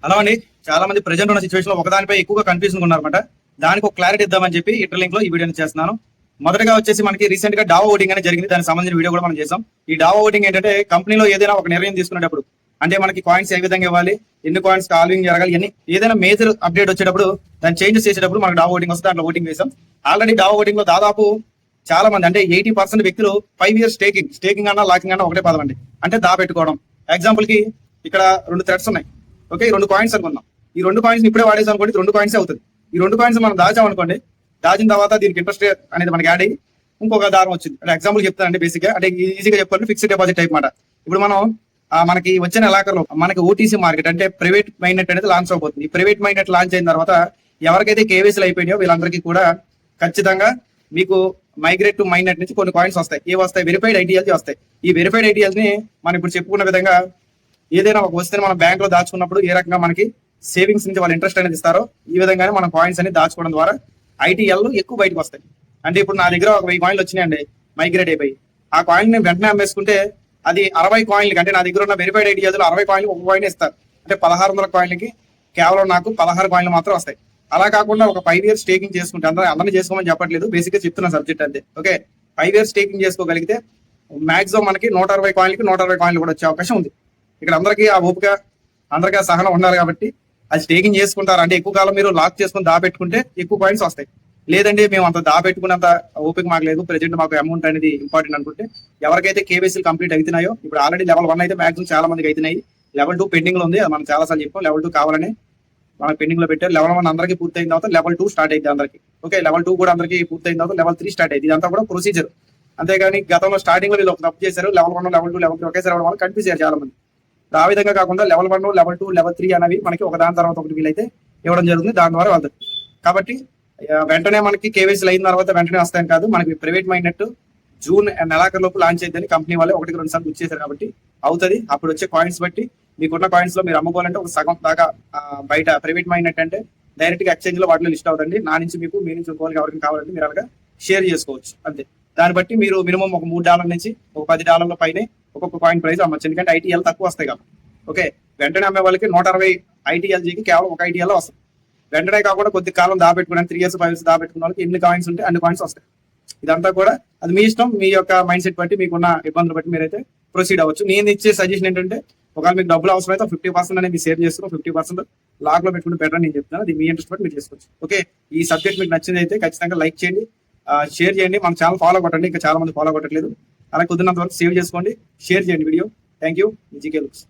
అలా అండి, చాలా మంది ప్రెజెంట్ ఉన్న సిచువేషన్ లో ఒకదానిపై ఎక్కువగా కన్ఫ్యూజన్ ఉన్నారన్నమాట. దానికి ఒక క్లారిటీ ఇద్దామని చెప్పి ఇంటర్లింక్ లో ఈ వీడియోని చేస్తున్నాను. మొదటగా వచ్చేసి మనకి రీసెంట్ గా డావో ఓటింగ్ అనేది జరిగింది. దానికి సంబంధించిన వీడియో కూడా మనం చేసాం. ఈ డావో ఓటింగ్ ఏంటంటే కంపెనీలో ఏదైనా ఒక నిర్ణయం తీసుకునేటప్పుడు, అంటే మనకి కాయిన్స్ ఏ విధంగా ఇవ్వాలి, ఎన్ని కాయిన్స్ కాల్వింగ్ జరగాలి, ఎన్ని ఏదైనా మేజర్ అప్డేట్ వచ్చేటప్పుడు దాన్ని చేంజెస్ చేసేటప్పుడు మనకు డావో ఓటింగ్ వస్తే దాంట్లో ఓటింగ్ వేసాం. ఆల్రెడీ డావో ఓటింగ్ లో దాదాపు చాలా మంది అంటే 80% వ్యక్తులు 5 years స్టేకింగ్ అన్నా లాకింగ్ అన్నా ఒకటే పదం అండి, అంటే దాపెట్టుకోవడం. ఎగ్జాంపుల్ కి ఇక్కడ 2 థ్రెడ్స్ ఉన్నాయి. ఓకే, 2 కాయిన్స్ అనుకుందాం. ఈ 2 కాయిన్స్ ఇప్పుడే వాడేసాం అనుకోండి, 2 కాయిన్స్ అవుతుంది. ఈ 2 కాయిన్స్ మనం దాచామనుకోండి, దాచిన తర్వాత దీనికి ఇంట్రెస్ట్ అనేది మనకి యాడ్ అయ్యి ఇంకొక దారం వచ్చింది. అంటే ఎగ్జాంపుల్ చెప్తానండి, బేసిక్ గా అంటే ఈజీగా చెప్పాలంటే ఫిక్స్డ్ డిపాజిట్ టైప్ మాట. ఇప్పుడు మనం మనకి వచ్చిన నెలాఖరులో మనకి ఓటీసీ మార్కెట్ అంటే ప్రైవేట్ మైనెట్ అనేది లాంచ్ అవబోతుంది. ఈ ప్రైవేట్ మైనెట్ లాంచ్ అయిన తర్వాత ఎవరికైతే కేవైసీలు అయిపోయినాయో వీళ్ళందరికీ కూడా ఖచ్చితంగా మీకు మైగ్రేట్ టు మైనెట్ నుంచి కొన్ని కాయిన్స్ వస్తాయి. ఏ వస్తాయి? వెరిఫైడ్ ఐటీఎల్స్ వస్తాయి. ఈ వెరిఫైడ్ ఐటీఎల్స్ ని మనం ఇప్పుడు చెప్పుకున్న విధంగా ఏదైనా ఒక వస్తువుని మనం బ్యాంక్ లో దాచుకున్నప్పుడు ఏ రకంగా మనకి సేవింగ్స్ నుంచి వాళ్ళు ఇంట్రెస్ట్ అనేది ఇస్తారో, ఈ విధంగానే మనం కాయిన్స్ అనేది దాచుకోవడం ద్వారా ఐటీఎల్ ఎక్కువ బయటకు వస్తాయి. అంటే ఇప్పుడు నా దగ్గర ఒక 1000 కాయిన్లు వచ్చినాయండి, మైగ్రేట్ అయిపోయి. ఆ కాయిన్ నేను వెంటనే అమ్మేసుకుంటే అది 60 కాయిన్లకి, అంటే నా దగ్గర ఉన్న వెరిఫైడ్ ఐటీఎల్ 60 కాయిన్లు ఒక కాయిన్ ఇస్తారు. అంటే 1600 కాయిన్లకి కేవలం నాకు 16 కాయిన్లు మాత్రం వస్తాయి. అలా కాకుండా ఒక 5 years స్టేకింగ్ చేసుకుంటే, అందరినీ చేసుకోమని చెప్పట్లేదు, బేసిక్ గా చెప్తున్న సబ్జెక్ట్ అంతే. ఓకే, 5 years స్టేకింగ్ చేసుకోగలిగితే మాక్సిమం మనకి 160 కాయిన్లకి 160 కాయిన్లు కూడా వచ్చే అవకాశం ఉంది. ఇక్కడ అందరికీ ఆ ఓపిక, అందరికీ ఆ సహనం ఉండాలి. కాబట్టి అది స్టేకింగ్ చేసుకుంటారు అంటే ఎక్కువ కాలం మీరు లాక్ చేసుకుని దాపెట్టుకుంటే ఎక్కువ కాయిన్స్ వస్తాయి. లేదండి మేము అంత దాపెట్టుకున్నంత ఓపిక మాకు లేదు, ప్రెజెంట్ మాకు అమౌంట్ అనేది ఇంపార్టెంట్ అనుకుంటే, ఎవరికైతే కేవైసీలు కంప్లీట్ అవుతున్నాయో, ఇప్పుడు ఆల్రెడీ లెవెల్ 1 అయితే మాక్సిమం చాలా మందికి అవుతున్నాయి. లెవెల్ 2 పెండింగ్ లో ఉంది, అది మనం చాలా సార్లు చెప్పాం. లెవెల్ 2 కావాలని మనం పెండింగ్ లో పెట్టారు. లెవెల్ 1 అందరికీ పూర్తయిన తర్వాత లెవెల్ 2 స్టార్ట్ అయింది అందరికి. ఓకే, లెవెల్ 2 కూడా అందరికీ పూర్తయిన తర్వాత లెవెల్ 3 స్టార్ట్ అయింది. ఇదంతా కూడా ప్రొసీజర్. అంతేగాని గతంలో స్టార్టింగ్ లో వీళ్ళు ఒక తప్పు చేశారు, లెవెల్ 1 లెవెల్ 2 లెవెల్ 3 ఒకేసారి రావడం వల్ల కన్ఫ్యూజ్ అయ్యారు చాలా మంది. ఆ విధంగా కాకుండా లెవెల్ 1 లెవెల్ 2 లెవెల్ 3 అనేవి మనకి ఒక దాని తర్వాత ఒకటి వీలైతే ఇవ్వడం జరుగుతుంది, దాని ద్వారా వెళ్తుంది. కాబట్టి వెంటనే మనకి కేవైసీలు అయిన తర్వాత వెంటనే వస్తాయని కాదు, మనకి ప్రైవేట్ మైనెట్ జూన్ నెలాఖరు లోపు లాంచ్ అయిందని కంపెనీ వాళ్ళే 1-2 సార్లు గుర్తు చేశారు. కాబట్టి అవుతుంది. అప్పుడు వచ్చే కాయిన్స్ బట్టి మీకున్న కాయిన్స్ లో మీరు అమ్ముకోవాలంటే ఒక సగం దాకా బయట ప్రైవేట్ మైనెట్ అంటే డైరెక్ట్ గా ఎక్స్చేంజ్ లో వాటిలో లిస్ట్ అవుతుంది. నా నుంచి మీకు, మీ నుంచి ఇంకోరికి ఎవరికి కావాలంటే మీరు అలాగా షేర్ చేసుకోవచ్చు అంతే. దాన్ని బట్టి మీరు మినిమం ఒక $3 నుంచి ఒక $10 పైనే ఒక్కొక్క కాయిన్ ప్రైస్ అమ్మచ్చు, ఎందుకంటే ఐటీఎల్ తక్కువ వస్తాయి కాబట్టి. ఓకే, వెంటనే అమ్మే వాళ్ళకి 160 ఐటీఎల్జీకి కేవలం ఒక ఐటీఎల్ వస్తుంది. వెంటనే కాకుండా కొద్ది కాలం దాపెట్టుకున్నాను, 3 years 5 years దాపెట్టుకున్న వాళ్ళకి ఎన్ని కాయిన్స్ ఉంటే అన్ని కాయిన్స్ వస్తాయి. ఇదంతా కూడా అది మీ ఇష్టం, మీ యొక్క మైండ్ సెట్ బట్టి, మీకున్న ఇబ్బందులు బట్టి మీరైతే ప్రొసీడ్ అవ్వచ్చు. నేను ఇచ్చే సజెషన్ ఏంటంటే, ఒకవేళ మీకు డబ్బులు అవసరం అయితే 50% అనేది సేవ్ చేసుకుని 50% లాక్ లో పెట్టుకుంటే బెటర్ అని నేను చెప్తున్నాను. అది మీ ఇంట్రెస్ట్ బట్టి మీరు చేసుకోవచ్చు. ఓకే, ఈ సబ్జెక్ట్ మీకు నచ్చింది అయితే ఖచ్చితంగా లైక్ చేయండి, షేర్ చేయండి, మన ఛానల్ ఫాలో కొట్టండి. ఇంకా చాలా మంది ఫాలో కొట్టట్లేదు. అలా కుదిరినంత వరకు సేవ్ చేసుకోండి, షేర్ చేయండి video. Thank you. GK looks.